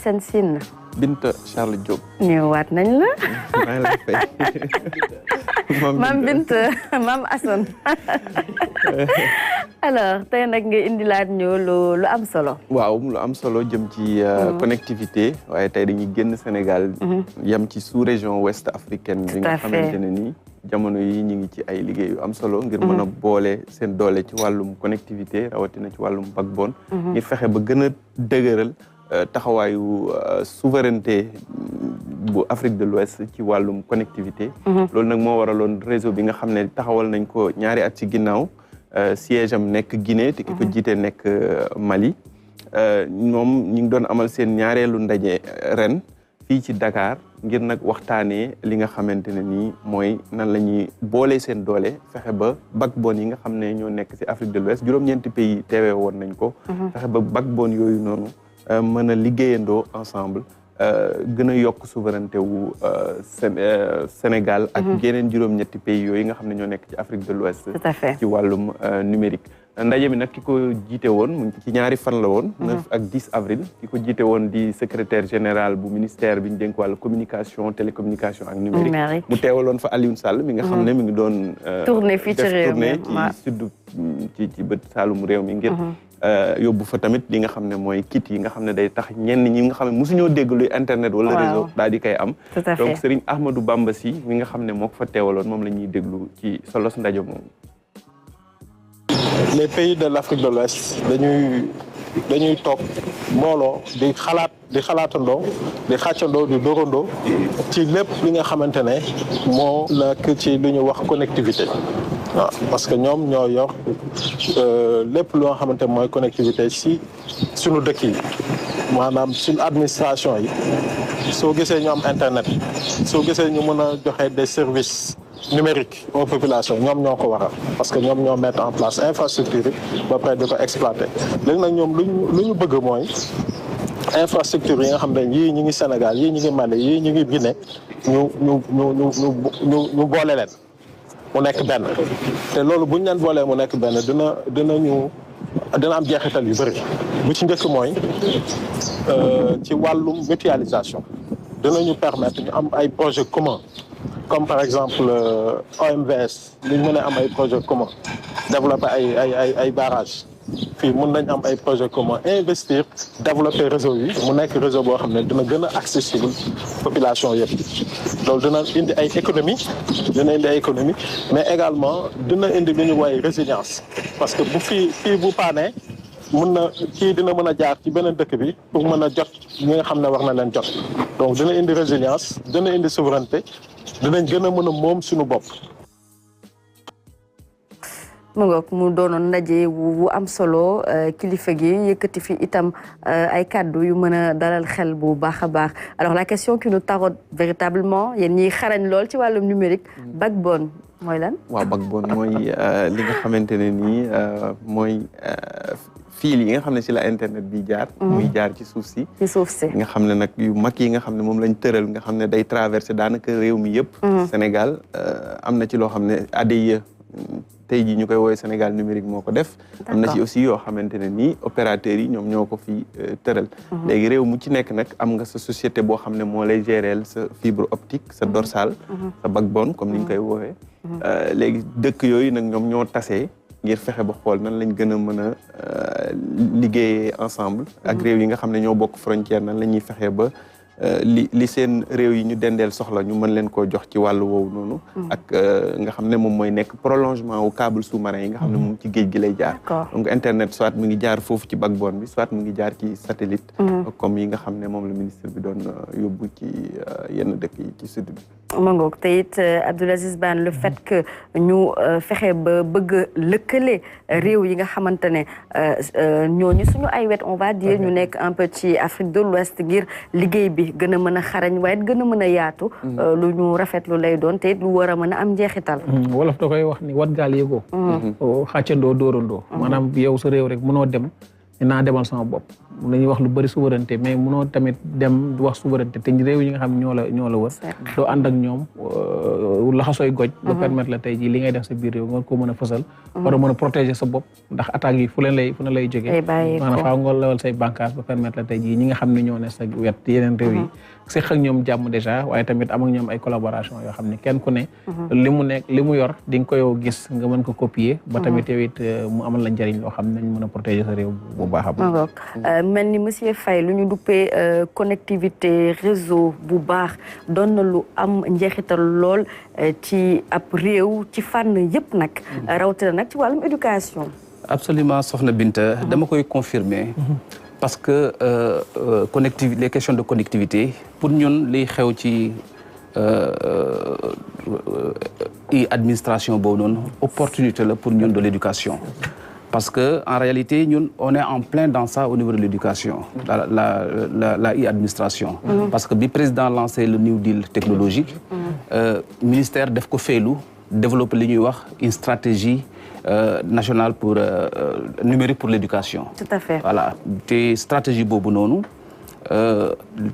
Assane Sine. Binta Charles Diop. ñëwaat nañ la. maa ngi lay fay. Mam Binta Mam Assane. alors tey nag nga indilaat ñu lu am solo. waaw lu am solo jëm ci connectivité waaye tey dañuy génn Sénégal. yam ci sous-région ouest africaine. bi nga xamante ne nii jamono yi ñu ngi ci ay liggéey yu am solo. ngir mën a boole seen doole ci wàllum connectivité rawatina ci wàllum backbone. ngir fexe ba gën a dëgëral taxawaayu souveraineté bu Afrique de l'Ouest ci wàllum connectivité. loolu nag moo waraloon réseau bi nga xam ne taxawal nañ ko ñaari at ci ginnaaw. siège am nekk Guinée te ki ko jiite nekk Mali ñoom ñu ngi doon amal seen ñaareelu ndaje ren fii ci Dakar ngir nag waxtaanee li nga xamante ne nii mooy nan la ñuy boolee seen doole fexe ba backbone yi nga xam ne ñoo nekk ci Afrique de l'Ouest juróom-ñeenti pays teewee woon nañ ko. fexe ba backbone yooyu noonu mën a liggéeyandoo ensemble. gën a yokk souveraineté wu Sénégal ak yeneen juróom-ñetti pays yooyu nga xam ne ñoo nekk ci Afrique de l'Ouest ci wàllum numérique ndaje mi nag ki ko jiite woon ci ñaari fan la woon 9 ak 10 avril ki ko jiite woon di secrétaire général bu ministère bi ñu dénk wàllu communication télécommunication ak numérique mu teewaloon fa Alioune Sall mi nga xam ne mi ngi doon tournée fii ci réew mi ci sud ci bët saalum réew mi ngir yóbbu fa tamit li nga xam ne mooy kit yi nga xam ne day tax ñenn ñi nga xam ne mosuñoo dégg luy internet wala réseau daal di koy am donc Serigne Ahmadou Bamba Sy mi nga xam ne moo ko fa teewaloon moom la ñuy déglu ci solos ndaje moom. Les pays de l'Afrique de l'Ouest dañuy toog mbooloo di xalaatandoo di xàccandoo di dóorandoo ci lépp li nga xamante ne moo nekk ci lu ñu wax connectivité. waaw parce que ñoom ñoo yor lépp loo xamante mooy connectivité ci suñu dëkk yi maanaam suñu administration yi soo gisee ñu am internet soo gisee ñu mën a joxe des services numériques aux populations ñoom ñoo ko waral parce que ñoom ñoo mettre en place infrastructure yi ba pare di ko exploiter léegi nag ñoom lu ñu bëgg mooy infrastructure yi nga xam ne yii ñu ngi Sénégal yii ñu ngi Mali yii ñu ngi Guinée ñu boole leen mu nekk benn te loolu bu ñu leen boolee mu nekk benn dina am jeexital yu bëri bu ci njëkk mooy ci wàllum mutualisation dinañu permettre ñu am ay projets communs comme par exemple OMVS ñu mën a am ay projets communs développer ay barrages fii mën nañ am ay projets communs investir développer réseau yi mu nekk réseau boo xam ne dina gën a accessible population yëpp loolu dina indi ay économie mais également dina indi lu ñu woowee résilience parce que bu fii bu paanee dina mën a jaar ci beneen dëkk bi pour mën a jot ñi nga xam ne war na leen jot donc dina indi résilience dina indi souveraineté dinañ gën a mën a moom suñu bopp. mu ngoog mu doonoon ndaje wu am solo kilifa gi yëkkati fi itam ay kàddu yu mën a dalal xel bu baax a baax alors la question qui nous taraude véritablement yéen ñiy xarañ lool ci wàllum numérique backbone mooy lan. waaw backbone mooy li nga xamante ne nii mooy fil yi nga xam ne ci la internet bi jaar. muy jaar ci suuf si. ci suuf si nga xam ne nag yu mag yi nga xam ne moom lañ tëral nga xam ne day traversé daanaka réew mi yëpp. Sénégal am na ci loo xam ne ADIE. tey jii ñu koy woowee Sénégal numérique moo ko def. am na ci aussi yoo xamante ne nii opérateurs yi ñoom ñoo ko fi tëral. léegi réew mu ci nekk nag am nga sa société boo xam ne moo lay géreel sa fibre optique sa dorsale. sa backbone comme ni ñu koy woowee. léegi dëkk yooyu nag ñoom ñoo tasee ngir fexe ba xool nan lañ gën a mën a liggéeyee ensemble. ak réew yi nga xam ne ñoo bokk frontière nan la ñuy fexe ba. li seen réew yi ñu dendeel soxla ñu mën leen koo jox ci wàllu woowu noonu. ak nga xam ne moom mooy nekk prolongement wu câble sous-marin yi nga xam ne moom ci géej gi lay jaar. donc internet soit mu ngi jaar foofu ci backbone bi soit mu ngi jaar ci satellite. comme yi nga xam ne moom la ministre bi doon yóbbu ci yenn dëkk yi ci sud bi. mangoog te it Abdoul Aziz Bane le fait que ñu fexe ba bëgg lëkkale réew yi nga xamante ne ñooñu suñu ay wet on va dire ñu nekk un peu ci Afrique de l'Ouest ngir liggéey bi gën a mën a xarañ waaye gën a mën a yaatu. lu ñu rafetlu lay doon te it lu war a mën a am njeexital. wolof da koy wax ni wat gaal yëgoo. xàccandoo dóorandoo. maanaam yow sa réew rek mënoo dem naa demal sama bopp. dañuy wax lu bëri souveraineté mais mënoo tamit dem wax souveraineté te réew yi nga xam ñoo la wër doo ànd ak ñoom laxasooy goj ba permettre la tey jii li ngay def sa biir réew nga ko mën a fësal war a mën a protéger sa bopp ndax attaques yi fu ne lay jógee maanaam faaw nga lewal say bànqaas ba permettre la tey jii ñi nga xam ne ñoo ne sa wet yeneen réew yi seq ak ñoom jàmm déjà waaye tamit am ak ñoom ay collaboration yoo xam ne kenn ku ne li mu yor di nga ko yow gis nga mën ko copier ba tamit yow it mu amal la njëriñ loo xam ne nañ mën a protéger sa réew bu baax a baax mel ni monsieur Faye lu ñu duppee connectivité réseau bu baax doon na lu am njeexital lool ci ab réew ci fànn yëpp nag rawatina nag ci wàllum éducation absolument soxna Binta dama koy confirmer parce que les questions de connectivité pour ñun liy xew ci administration boobu noonu opportunité la pour ñun de l'éducation parce que en réalité ñun on est en plein dans ça au niveau de l'éducation la administration parce que bi président lancé le New Deal technologique ministère def ko feelu développer li ñuy wax une stratégie nationale pour numérique pour l'éducation. Tout à fait. Voilà te stratégie boobu noonu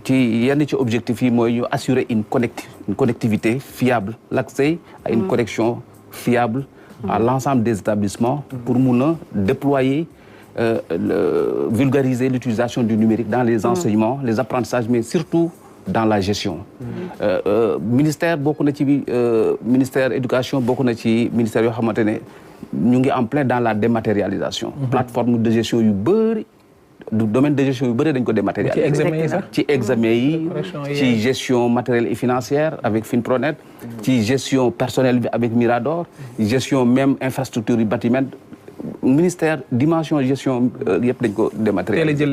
ci yenn ci objectif yi mooy ñu assurer une connectivité fiable l'accès à une connexion fiable à l'ensemble des établissements pour mun a déployer vulgariser l'utilisation du numérique dans les enseignements les apprentissages mais surtout dans la gestion ministère bokk na ci ministère éducation bokk na ci ministère yoo xamante ne ñu ngi en plein dans la dématérialisation plateforme de gestion yu bëri du domaine de gestion yu bëri dañ ko dématérialiser ci examen yi ci gestion matérielle et financière avec Finpronet ci gestion personnelle bi avec Mirador gestion même infrastructure yu bâtiment ministère dimension gestion yëpp dañ ko dématérialiser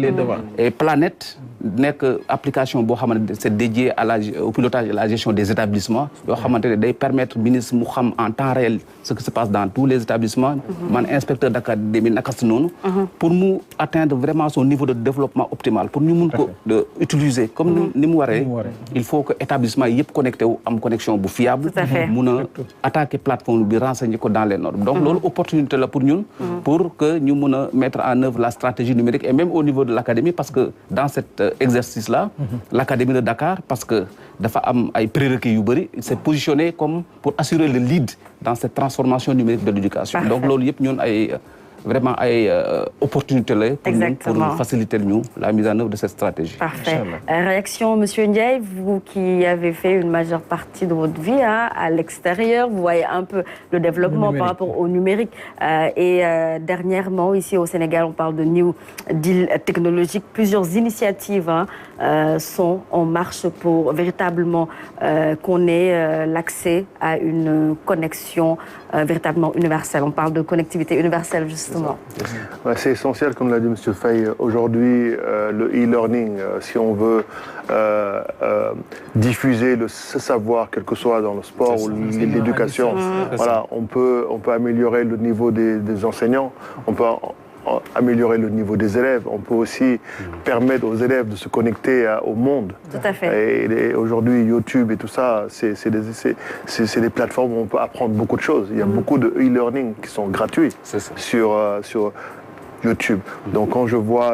et Planète nekk application boo xamante c'est dédié au pilotage et à la gestion des établissements yoo xamante ne day permettre ministre mu xam en temps réel ce qui se passe dans tous les établissements man inspecteur d'académie naka si noonu pour mu atteindre vraiment son niveau de développement optimal pour ñu mun ko utiliser comme ni mu waree il faut que établissement yëpp connecté wu am connexion bu fiable mun a attaquer plateforme bi renseigner ko dans les normes donc loolu opportunité la pour ñun pour que ñu mun a mettre en œuvre la stratégie numérique et même au niveau de l'académie parce que dans cette exercice-là, l'Académie de Dakar, parce que dafa am ay prérequis yu bëri, s'est positionné comme pour assurer le lead dans cette transformation numérique de l'éducation. Donc loolu yëpp ñun ay vraiment ay opportunité la pour faciliter ñu la mise en œuvre de cette stratégie. Parfait. Réaction, Monsieur Ndiaye, vous qui avez fait une majeure partie de votre vie à l'extérieur, vous voyez un peu le développement par rapport au numérique. Et dernièrement, ici au Sénégal, on parle de New Deal technologique. Plusieurs initiatives sont en marche pour véritablement qu'on ait l'accès à une connexion véritablement universelle. On parle de connectivité universelle, justement. C'est essentiel, comme l'a dit M. Faye. Aujourd'hui, le e-learning, si on veut diffuser ce savoir, quel que soit dans le sport ou l'éducation, voilà, on peut améliorer le niveau des enseignants, on peut améliorer le niveau des élèves. On peut aussi permettre aux élèves de se connecter au monde. Tout à fait. Et aujourd'hui, YouTube et tout ça, c'est des plateformes où on peut apprendre beaucoup de choses. Il y a beaucoup de e-learning qui sont gratuits sur YouTube. Donc quand je vois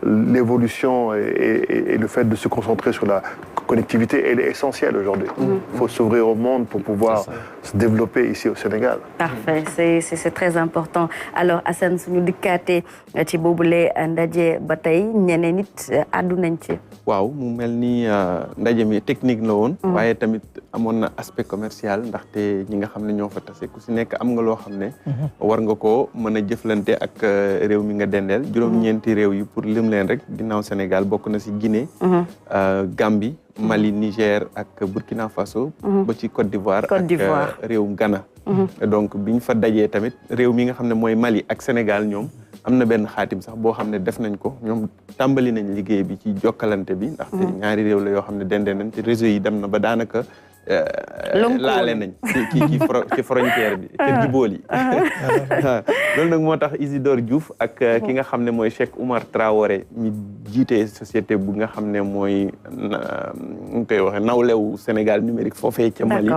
l'évolution et le fait de se concentrer sur la connectivité, elle est essentielle aujourd'hui. Il faut s'ouvrir au monde pour pouvoir se développer ici au Sénégal. Parfait, c'est très important. Alors Assane suñu dikkaatee ci boobule ndaje ba tey ñeneen nit àddu nañ ci. waaw mu mel ni ndaje mi technique la woon. waaye tamit amoon na aspect commercial ndaxte ñi nga xam ne ñoo fa tase ku si nekk am nga loo xam ne. war nga ko mën a jëflante ak réew mi nga dendeel. juróom-ñeenti réew yi pour lim leen rek ginnaaw Sénégal bokk na si Guinée. Gambie. Mali, Niger ak Burkina Faso. ba ci Côte d'Ivoire ak réewum Ghana. donc biñ fa dajee tamit réew mi nga xam ne mooy Mali ak Sénégal ñoom am na benn xaatim sax boo xam ne def nañ ko ñoom tàmbali nañ liggéey bi ci jokkalante bi. ndaxte ñaari réew la yoo xam ne dendee nañ te réseau yi dem na ba daanaka. laale nañ ci frontière bi kër gi bool yi loolu nag moo tax Isidore Diouf ak ki nga xam ne mooy Cheikh Oumar Traoré mi jiite société bu nga xam ne mooy ñu koy waxee nawlewu Sénégal numérique foofee ca Mali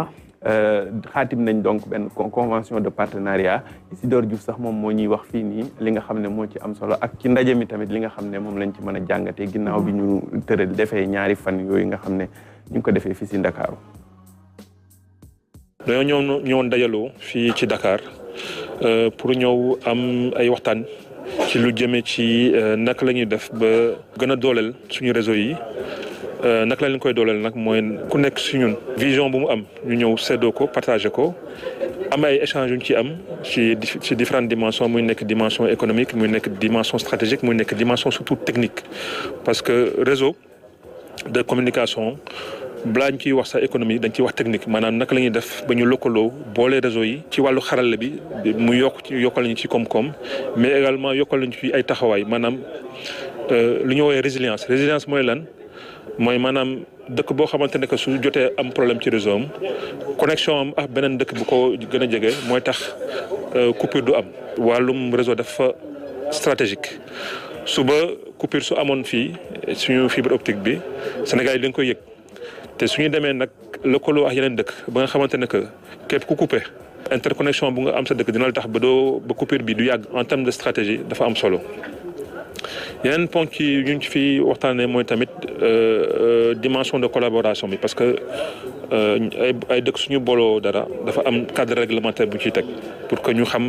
xaatim nañ donc benn convention de partenariat Isidore Diouf sax moom moo ñuy wax fii nii li nga xam ne moo ci am solo ak ci ndaje mi tamit li nga xam ne moom lañ ci mën a jàngatee ginnaaw bi ñu tëral defee ñaari fan yooyu nga xam ne ñu ngi ko defee fii si Ndakaaru. dañoo ñëwoon dajaloo fii ci Dakar pour ñëw am ay waxtaan ci lu jëmee ci naka la ñuy def ba gën a dooleel suñu réseau yi. naka la leen koy dooleel nag mooy ku nekk si ñun vision bu mu am ñu ñëw séddoo ko partagé ko am ay échanges yu ñu ci am ci différentes dimensions muy nekk dimension économique muy nekk dimension stratégique muy nekk dimension surtout technique parce que réseau de communication balaa ñu ciy wax sa économie dañ ciy wax technique maanaam naka la ñuy def ba ñu lëkkaloo boole réseau yi ci wàllu xarale bi mu yokkal ñu ci koom-koom mais également yokkal nañu ci ay taxawaay maanaam lu ñu woowee résilience mooy lan. mooy maanaam dëkk boo xamante ne que su jotee am problème ci réseau am connexion am ak beneen dëkk bu ko gën a jege mooy tax coupure du am. wàllum réseau dafa stratégique suba coupure su amoon fii suñu fibre optique bi Sénégal yi dañ koy yëg te suñu demee nag lëkkaloo ak yeneen dëkk ba nga xamante ne que képp ku coupé interconnexion bu nga am sa dëkk dina la tax ba coupure bi du yàgg en terme de stratégie dafa am solo. yeneen ponk yi ñu fi waxtaanee mooy tamit dimension de collaboration bi parce que ay dëkk suñu booloo dara dafa am cadre réglementaire bu ñu ciy teg pour que ñu xam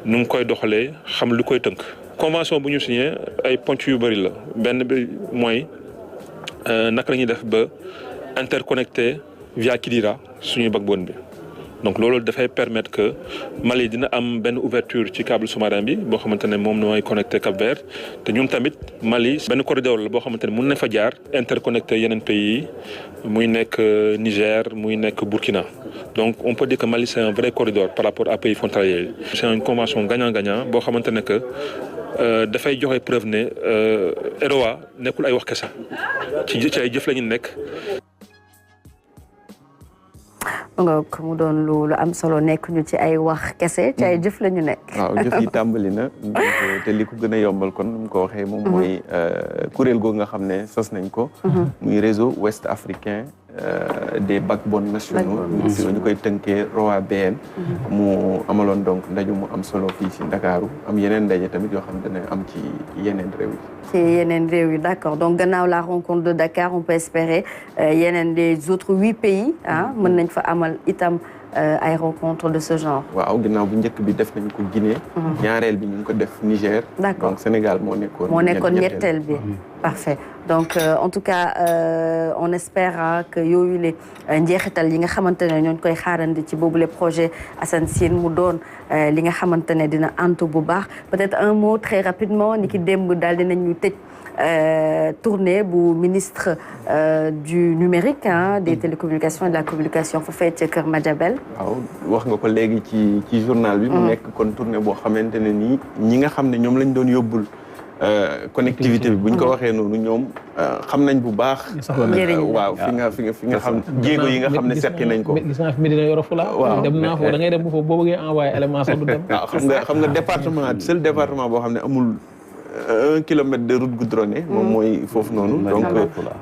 nu mu koy doxalee xam lu koy tënk. convention bu ñu signé ay ponk yu bëri la benn bi mooy naka la ñuy def ba interconnecté via Kidira suñuy backbone bi. donc loolu dafay permettre que Mali dina am benn ouverture ci câble sous-marin bi boo xamante ne moom mooy connecté Cap-Vert te ñun tamit Mali benn corridor la boo xamante ne mun na fa jaar interconnecté yeneen pays yi muy nekk Niger muy nekk Burkina donc on peut dire que Mali c'est un vrai corridor par rapport à pays frontaliers yi. c'est une convention gagnant-gagnant boo xamante ne que dafay joxe preuve ne EROA nekkul ay wax kese ci ay jëf la ñu nekk. nga mu doon lu am solo nekk ñu ci ay wax kese ci ay jëf la ñu nekk. waaw jëf yi tàmbali na te li ko gën a yombal kon nu mu ko waxee moom mooy kuréel googu nga xam ne sos nañ ko. muy réseau ouest africain des backbones nationaux. ñu koy tënkee ROABN. mu amaloon donc ndaje mu am solo fii si Ndakaaru am yeneen ndaje tamit yoo xam ne am ci yeneen réew yi. ci yeneen réew yi d'accord donc gannaaw la rencontre de Dakar on peut espérer yeneen des autres 8 pays ah mën nañ fa amal itam ay rencontres de ce genre. waaw ginnaaw bu njëkk bi def nañ ko Guinée. ñaareel bi ñu ngi ko def Niger. d'accord donc Sénégal moo nekkoon ñetteel bi. parfait donc en tout cas on espère que yooyu le njeexital yi nga xamante ne ñooñu koy xaarandi ci boobu le projet Assane Sine mu doon li nga xamante ne dina antu bu baax peut-être un mot très rapidement ni ki démb daal dinañu tëj tournée bu ministre du numérique des télécommunications et de la communication fa fee ca Kër Madiabel. waaw wax nga ko léegi ci journal bi. mu nekk kon tournée boo xamante ne nii ñi nga xam ne ñoom lañ doon yóbbul. connectivité bi buñ ko waxee noonu ñoom xam nañ bu baax. waaw fi nga xam jéego yi nga xam ne seqi nañ ko. gis naa fi Medina Yoro Fula. waaw dem naa foofu da ngay dem bu foofu boo bëggee envoyé élément sax du dem. waaw xam nga département seul département boo xam ne amul 1 kilomètre de route goudronnée. moom mooy foofu noonu.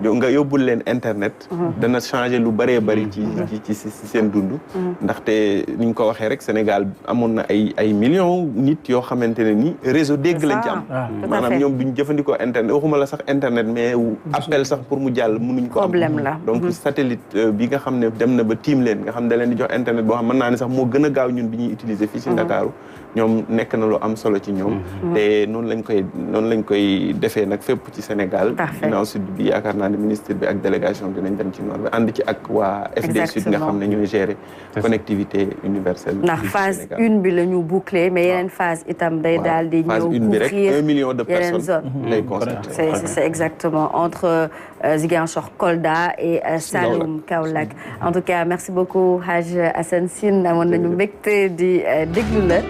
donc nga yóbbul leen internet. dana changer lu bëree bëri ci seen dund. ndaxte ni ñu ko waxee rek Sénégal amoon na ay millions nit yoo xamante ne ni réseau dégg lañ ci am. maanaam ñoom duñ jëfandikoo internet waxuma la sax internet mais appel sax pour mu jàll mënuñ ko am. problème la donc satellite bi nga xam ne dem na ba tiim leen nga xam da leen di jox internet boo xam mën naa ne sax moo gën a gaaw ñun bi ñuy utiliser fii ci Ndakaaru ñoom nekk na lu am solo ci ñoom. te noonu lañ koy defee nag fépp ci Sénégal. ginnaaw sud bi yaakaar naa ne ministre bi ak délégation dinañ dem ci nord bi ànd ci ak waa FD Sud nga xam ne ñooy gérer connectivité universelle. ndax phase 1 bi la ñu boucler mais yeneen phase itam day daal di ñëw phase 1 bi rek 1 million de personnes lay constaté. c'est exactement entre Ziguinchor, Kolda et Saloum, Kaolack. En tout cas merci beaucoup Hadj Assane Sine amoon nañu mbégte di déglu la.